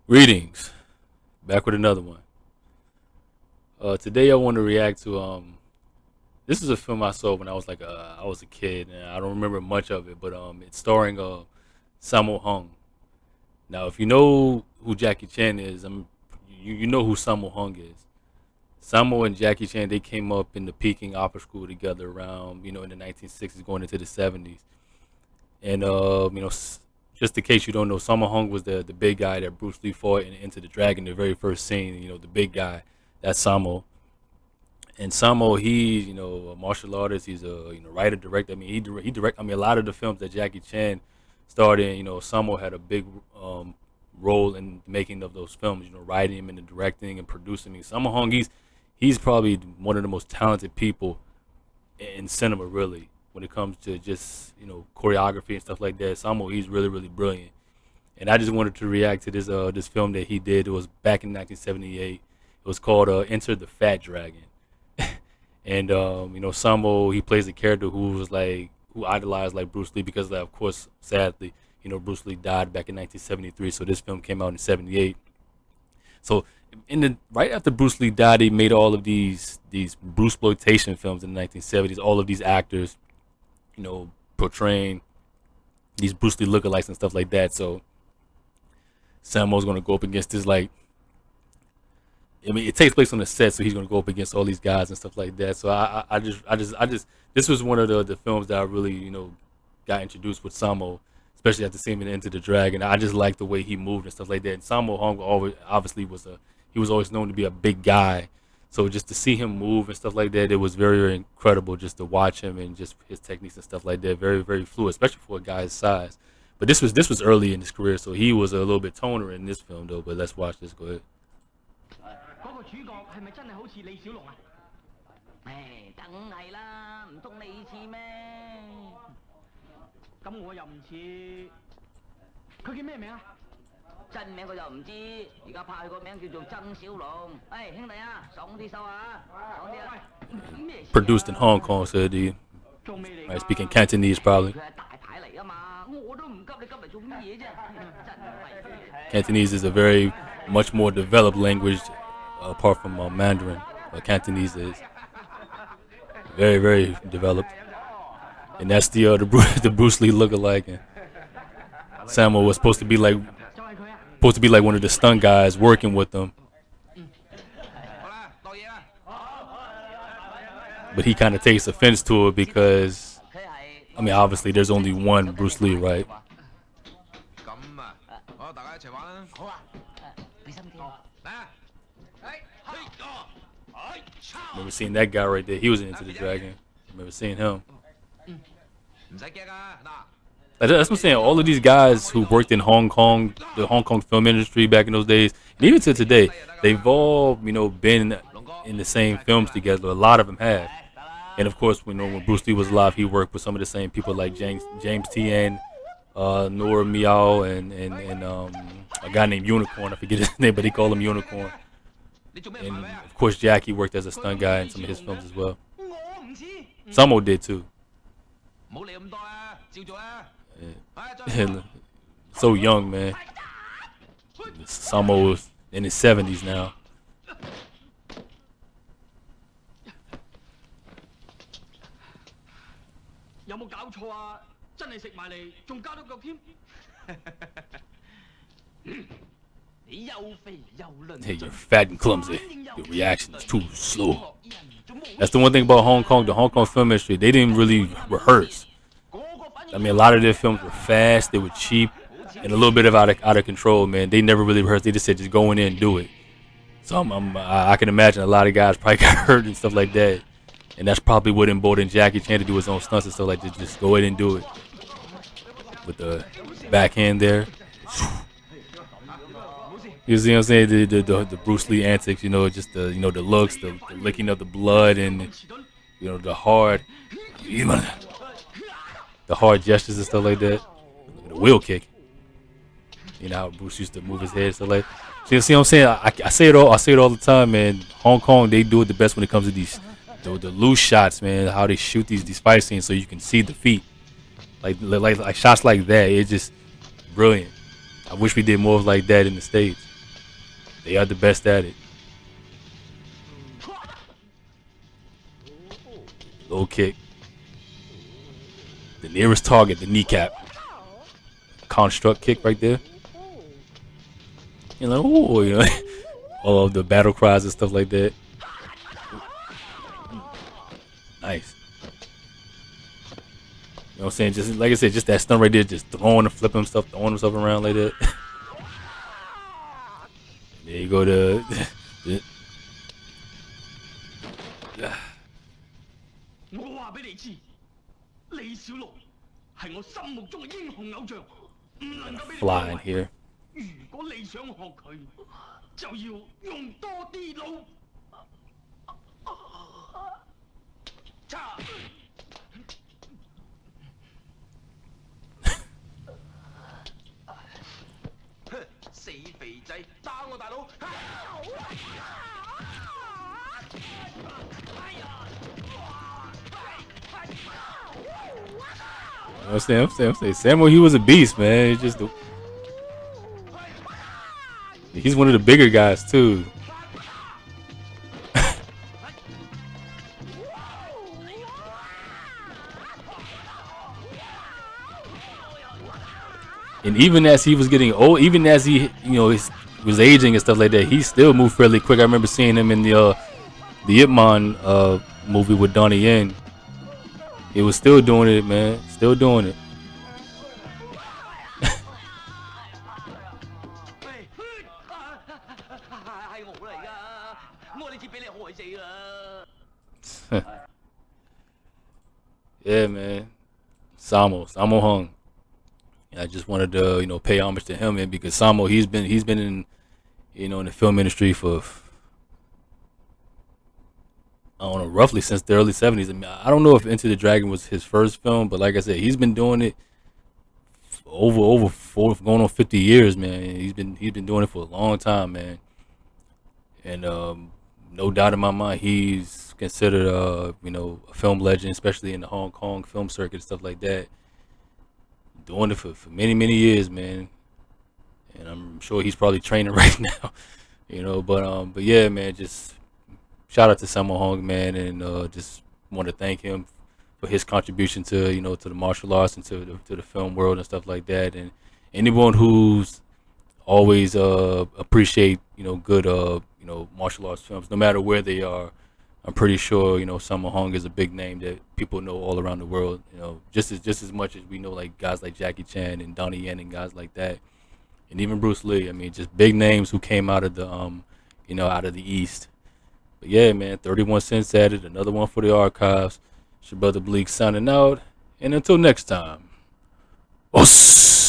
Greetings, back with another one. Today I want to react to this is a film I saw when I was a kid, and I don't remember much of it, but it's starring Sammo Hung. Now, if you know who Jackie Chan is, you know who Sammo Hung is. Sammo and Jackie Chan, they came up in the Peking Opera School together around in the 1960s, going into the 70s, and just in case you don't know, Sammo Hung was the big guy that Bruce Lee fought in Into the Dragon, the very first scene. The big guy, that's Sammo. And Sammo, he's a martial artist. He's a writer, director. I mean, he direct. I mean, a lot of the films that Jackie Chan starred in, Sammo had a big role in the making of those films. Writing them and the directing and producing. I mean, Sammo Hung, he's probably one of the most talented people in cinema, really, when it comes to just choreography and stuff like that. Sammo, he's really really brilliant. And I just wanted to react to this film that he did. It was back in 1978. It was called Enter the Fat Dragon. And Sammo, he plays a character who idolized like Bruce Lee because, of course, sadly, Bruce Lee died back in 1973. So this film came out in '78. So right after Bruce Lee died, he made all of these Bruce exploitation films in the 1970s. All of these actors, portraying these Bruce Lee lookalikes and stuff like that. So Sammo's gonna go up against this, like, I mean, it takes place on the set, so he's gonna go up against all these guys and stuff like that. So this was one of the films that I really got introduced with Sammo, especially after seeing him in Into the Dragon. I just liked the way he moved and stuff like that. And Sammo Hung always obviously he was always known to be a big guy, so just to see him move and stuff like that, it was very very incredible just to watch him and just his techniques and stuff like that. Very very fluid, especially for a guy's size. But this was early in his career, so he was a little bit toner in this film though. But let's watch this. Go ahead. 嗰個主角係咪真係好似李小龍啊？誒，梗係啦，唔通你似咩？咁我又唔似。佢叫咩名啊？真名我又唔知，而家拍佢個名叫做曾小龍。誒，兄弟啊，爽啲收啊，爽啲啊！咩事 Produced in 啊？Hong Kong, said he. 做咩嚟 Right, 㗎？speaking Cantonese probably. 佢係大牌嚟㗎嘛，我都唔急，你急嚟做乜嘢啫？真係。Cantonese is a very much more developed language, apart from Mandarin. Cantonese is very very developed, and that's the Bruce Lee lookalike. And Sammo was supposed to be like one of the stunt guys working with them, but he kind of takes offense to it because, I mean, obviously there's only one Bruce Lee, right? Remember seeing that guy right there? He was Into the Dragon. Remember seeing him? That's what I'm saying. All of these guys who worked in Hong Kong, the Hong Kong film industry back in those days, and even to today, they've all been in the same films together. A lot of them have. And of course, when Bruce Lee was alive, he worked with some of the same people like James Tien, Nora Miao, and a guy named Unicorn. I forget his name, but he called him Unicorn. And of course, Jackie worked as a stunt guy in some of his films as well. Sammo did too. Yeah. So young, man. Sammo was in his 70s now. 有冇搞錯啊？真係食埋嚟，仲加多腳添。你又肥又嫩，Hey, you're fat and clumsy. Your reaction is too slow. That's the one thing about Hong Kong. The Hong Kong film industry, they didn't really rehearse. I mean, a lot of their films were fast, they were cheap, and a little bit of out of control, man. They never really rehearsed. They just said, just go in there and do it. So I can imagine a lot of guys probably got hurt and stuff like that. And that's probably what emboldened Jackie Chan to do his own stunts and stuff like that. Just go ahead and do it. With the backhand there. You see what I'm saying? The Bruce Lee antics, just the the looks, the licking of the blood, and the hard gestures and stuff like that. The wheel kick. You know how Bruce used to move his head, so like, see what I'm saying? I say it all the time, man. Hong Kong, they do it the best when it comes to the loose shots, man. How they shoot these fight scenes so you can see the feet, like shots like that. It's just brilliant. I wish we did more of like that in the States. They are the best at it. Low kick. The nearest target, the kneecap. Construct kick right there. You're like, ooh, you know, all of the battle cries and stuff like that. Nice. You know what I'm saying? Just like I said, just that stun right there, just throwing and flipping himself, throwing himself around like that. There you go. Fly in here. I'm saying, Sammo, he was a beast, man. He's one of the bigger guys too. And even as he was getting old, even as he, was aging and stuff like that, he still moved fairly quick. I remember seeing him in the Ip Man movie with Donnie Yen. He was still doing it, man. Still doing it. Yeah, man. Sammo Hung. And I just wanted to, pay homage to him, man, because Sammo, he's been in, in the film industry for, I don't know, roughly since the early '70s. I mean, I don't know if Into the Dragon was his first film, but like I said, he's been doing it over going on 50 years, man. He's been doing it for a long time, man. And no doubt in my mind, he's considered a film legend, especially in the Hong Kong film circuit and stuff like that. Doing it for many years, man. And I'm sure he's probably training right now, but yeah, man, just shout out to Sammo Hung, man, and just want to thank him for his contribution to to the martial arts and to the film world and stuff like that. And anyone who's always appreciate good martial arts films, no matter where they are. I'm pretty sure Sammo Hung is a big name that people know all around the world. Just as much as we know like guys like Jackie Chan and Donnie Yen and guys like that, and even Bruce Lee. I mean, just big names who came out of the out of the East. But yeah, man, 31 cents added, another one for the archives. It's your brother Bleak signing out, and until next time, us.